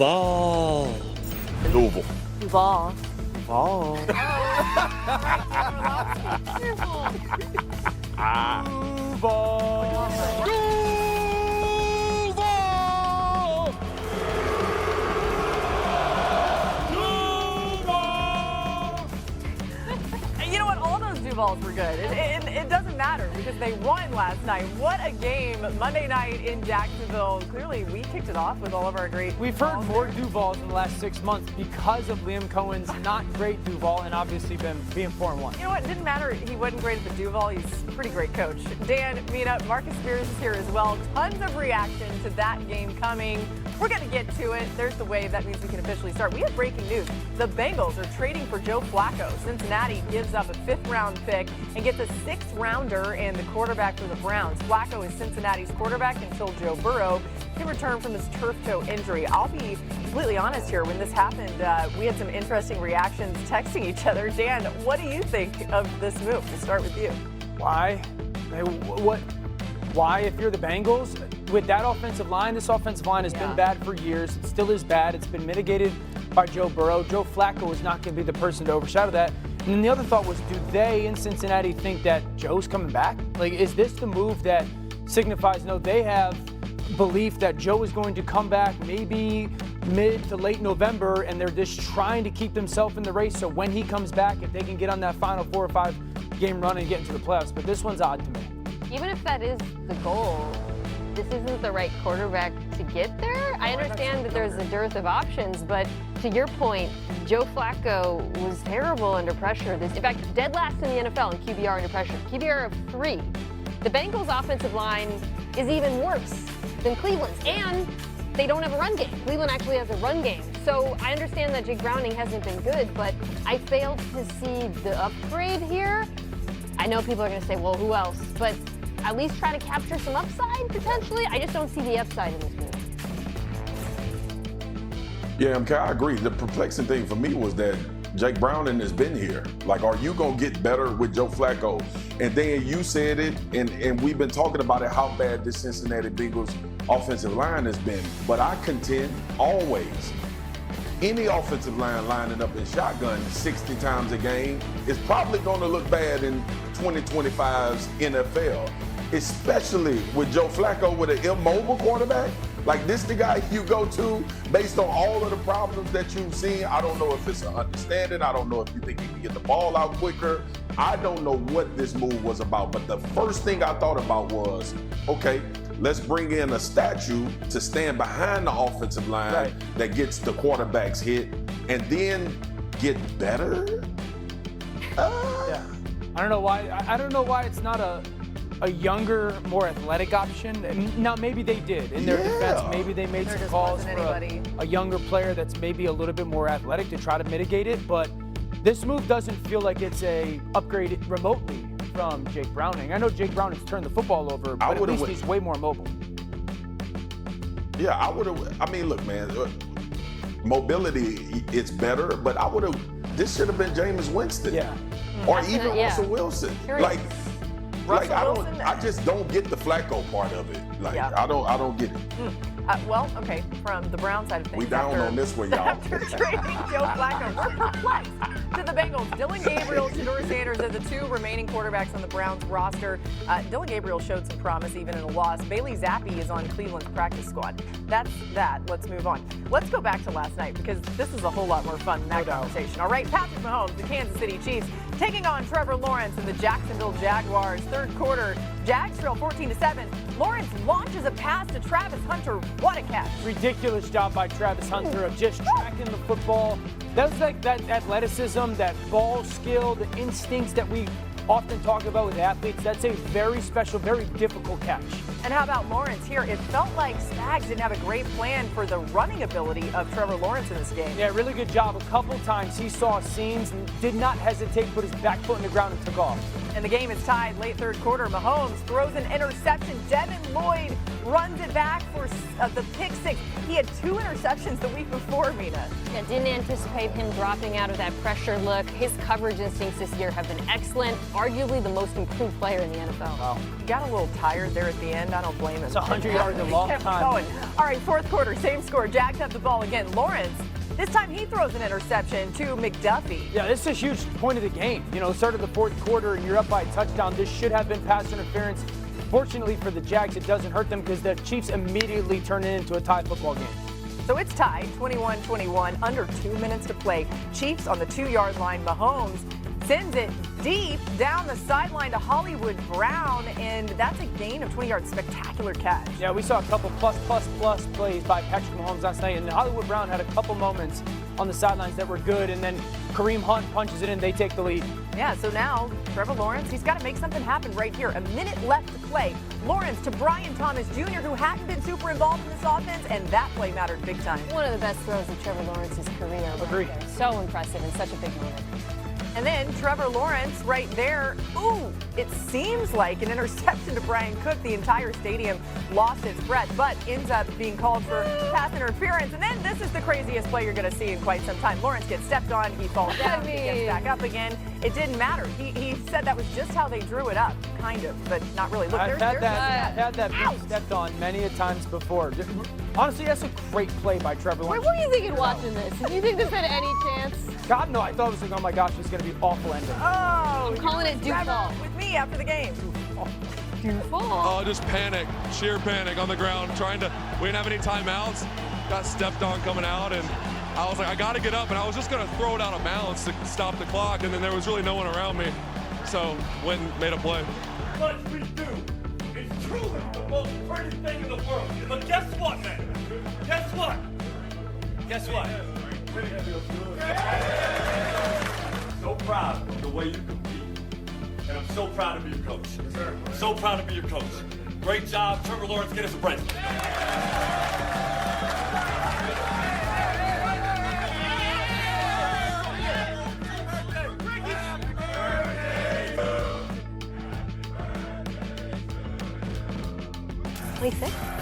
Duval. Louisville. Duval. Duval. You know what? All those Duvals were good. It doesn't matter because they won last night. What a game Monday night in Jacksonville. Clearly, we kicked it off with all of our great. We've heard more Duvals in the last 6 months because of Liam Cohen's not great Duval and obviously being 4-1. You know what? It didn't matter. He wasn't great at the Duval. He's a pretty great coach. Dan, Mina, Marcus Spears is here as well. Tons of reaction to that game coming. We're going to get to it. There's the wave. That means we can officially start. We have breaking news. The Bengals are trading for Joe Flacco. Cincinnati gives up a 5th-round pick and gets a 6th-rounder and the quarterback for the Browns. Flacco is Cincinnati's quarterback until Joe Burrow can return from his turf toe injury. I'll be completely honest here. When this happened, we had some interesting reactions texting each other. Dan, what do you think of this move? To start with you. Why? Why, if you're the Bengals, with that offensive line, this offensive line has been bad for years. It still is bad. It's been mitigated by Joe Burrow. Joe Flacco is not going to be the person to overshadow that. And then the other thought was, do they in Cincinnati think that Joe's coming back? Like, is this the move that signifies, no, they have belief that Joe is going to come back maybe mid to late November, and they're just trying to keep themselves in the race so when he comes back, if they can get on that final 4 or 5 game run and get into the playoffs. But this one's odd to me. Even if that is the goal, this isn't the right quarterback to get there. I understand that there's a dearth of options, but to your point, Joe Flacco was terrible under pressure. In fact, dead last in the NFL in QBR under pressure. QBR of 3. The Bengals' offensive line is even worse than Cleveland's, and they don't have a run game. Cleveland actually has a run game. So I understand that Jake Browning hasn't been good, but I failed to see the upgrade here. I know people are going to say, well, who else? But at least try to capture some upside, potentially. I just don't see the upside in this move. Yeah, I agree. The perplexing thing for me was that Jake Browning has been here. Like, are you going to get better with Joe Flacco? And then you said it, and we've been talking about it, how bad this Cincinnati Bengals offensive line has been. But I contend always, any offensive line lining up in shotgun 60 times a game is probably going to look bad in 2025's NFL, especially with Joe Flacco with an immobile quarterback. Like, this the guy you go to based on all of the problems that you've seen. I don't know if it's an understanding. I don't know if you think he can get the ball out quicker. I don't know what this move was about. But the first thing I thought about was, okay, let's bring in a statue to stand behind the offensive line that gets the quarterbacks hit and then get better. Yeah. I don't know why. I don't know why it's not a younger, more athletic option. Now, maybe they did. In their defense, maybe they made some calls for a younger player that's maybe a little bit more athletic to try to mitigate it. But this move doesn't feel like it's a upgrade remotely from Jake Browning. I know Jake Browning's turned the football over, but at least he's way more mobile. Yeah, I would have. I mean, look, man, mobility, it's better, but I would have. This should have been Jameis Winston. Yeah. Or even Russell Wilson. I just don't get the Flacco part of it. Like, I don't get it. Well, okay, from the Brown side of things. We down on this one, y'all. After trading Joe Flacco, we're perplexed. To the Bengals, Dylan Gabriel, Shedeur Sanders are the 2 remaining quarterbacks on the Browns roster. Dylan Gabriel showed some promise even in a loss. Bailey Zappi is on Cleveland's practice squad. That's that. Let's move on. Let's go back to last night because this is a whole lot more fun than that conversation. All right, Patrick Mahomes, the Kansas City Chiefs, taking on Trevor Lawrence and the Jacksonville Jaguars. Third quarter, Jags trail 14-7. Lawrence launches a pass to Travis Hunter. What a catch. Ridiculous job by Travis Hunter of just tracking the football. That's like that athleticism, that ball skill, the instincts that we often talk about with athletes. That's a very special, very difficult catch. And how about Lawrence here? It felt like Spags didn't have a great plan for the running ability of Trevor Lawrence in this game. Yeah, really good job. A couple times he saw seams and did not hesitate, put his back foot in the ground and took off. And the game is tied late third quarter. Mahomes throws an interception. Devin Lloyd runs it back for the pick 6. He had 2 interceptions the week before, Mina. Yeah, didn't anticipate him dropping out of that pressure look. His coverage instincts this year have been excellent. arguably the most improved player in the NFL. Wow. He got a little tired there at the end. I don't blame him. It's 100 yards a long Kept time. going. All right, fourth quarter, same score. Jags have the ball again. Lawrence, this time he throws an interception to McDuffie. Yeah, this is a huge point of the game. You know, start of the fourth quarter and you're up by a touchdown. This should have been pass interference. Fortunately for the Jags, it doesn't hurt them because the Chiefs immediately turn it into a tie football game. So it's tied, 21-21, under 2 minutes to play. Chiefs on the 2-yard line. Mahomes sends it deep down the sideline to Hollywood Brown, and that's a gain of 20 yards. Spectacular catch. Yeah, we saw a couple plus plays by Patrick Mahomes last night, and Hollywood Brown had a couple moments on the sidelines that were good, and then Kareem Hunt punches it in, they take the lead. Yeah, so now Trevor Lawrence, he's got to make something happen right here. A minute left to play. Lawrence to Brian Thomas Jr., who hadn't been super involved in this offense, and that play mattered big time. One of the best throws of Trevor Lawrence's career. Agree. Right there. So impressive and such a big moment. And then Trevor Lawrence right there. Ooh, it seems like an interception to Brian Cook. The entire stadium lost its breath, but ends up being called for pass interference. And then this is the craziest play you're going to see in quite some time. Lawrence gets stepped on. He falls down. He gets back up again. It didn't matter. He said that was just how they drew it up, kind of, but not really. Look, I've had that being stepped on many a times before. Honestly, that's a great play by Trevor Lawrence. Wait, what are you thinking watching this? Do you think this had any chance? God, no, I thought it was like, oh my gosh, it's going to be awful ending. Oh, I'm calling it Trevor Duval. with me after the game. Duval. Just panic, sheer panic on the ground, we didn't have any timeouts, got stepped on coming out, and I was like, I got to get up, and I was just going to throw it out of bounds to stop the clock, and then there was really no one around me, so went and made a play. What we do is truly the most pretty thing in the world. But guess what, man? Guess what? Guess what? So proud of the way you compete. And I'm so proud to be your coach. So proud to be your coach. Great job. Trevor Lawrence, get us a break.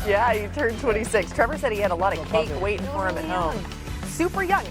Yeah, he turned 26. Trevor said he had a lot of cake waiting for him at home. Super young.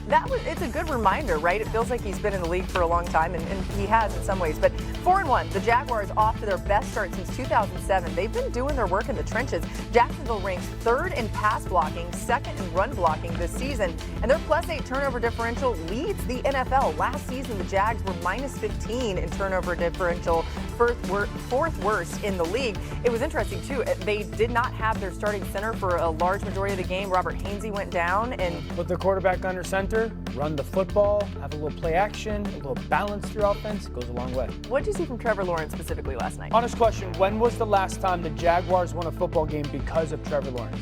It's a good reminder, right? It feels like he's been in the league for a long time, and he has in some ways. But 4-1, the Jaguars off to their best start since 2007. They've been doing their work in the trenches. Jacksonville ranks 3rd in pass blocking, 2nd in run blocking this season, and their +8 turnover differential leads the NFL. Last season, the Jags were -15 in turnover differential, 4th worst in the league. It was interesting, too. They did not have their starting center for a large majority of the game. Robert Hainsey went down, and Put the quarterback under center, run the football, have a little play action, a little balance through offense, goes a long way. what did you see from Trevor Lawrence specifically last night? Honest question, when was the last time the Jaguars won a football game because of Trevor Lawrence?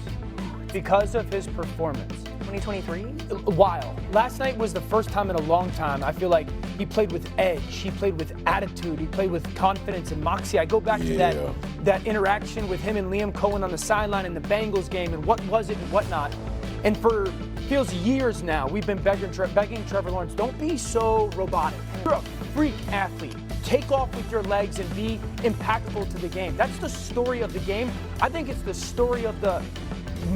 Because of his performance? 2023? A while. Last night was the first time in a long time I feel like he played with edge, he played with attitude, he played with confidence and moxie. I go back to that interaction with him and Liam Cohen on the sideline in the Bengals game and what was it and whatnot. And for feels years now, we've been begging Trevor Lawrence, don't be so robotic. You're a freak athlete. Take off with your legs and be impactful to the game. That's the story of the game. I think it's the story of the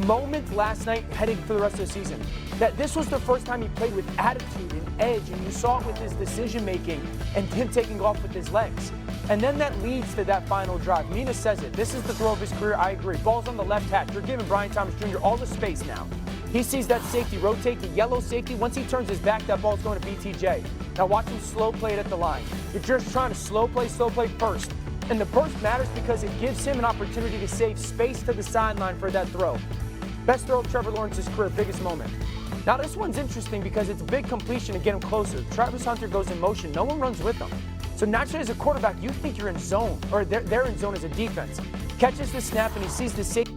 moment last night heading for the rest of the season. That this was the first time he played with attitude and edge, and you saw it with his decision making and him taking off with his legs. And then that leads to that final drive. Mina says it. This is the throw of his career. I agree. Ball's on the left hash. You're giving Brian Thomas Jr. all the space now. He sees that safety rotate to yellow safety. Once he turns his back, that ball's going to BTJ. Now watch him slow play it at the line. You're just trying to slow play first. And the burst matters because it gives him an opportunity to save space to the sideline for that throw. Best throw of Trevor Lawrence's career, biggest moment. Now this one's interesting because it's a big completion to get him closer. Travis Hunter goes in motion. No one runs with him. So naturally as a quarterback, you think you're in zone, or they're in zone as a defense. Catches the snap and he sees the safety.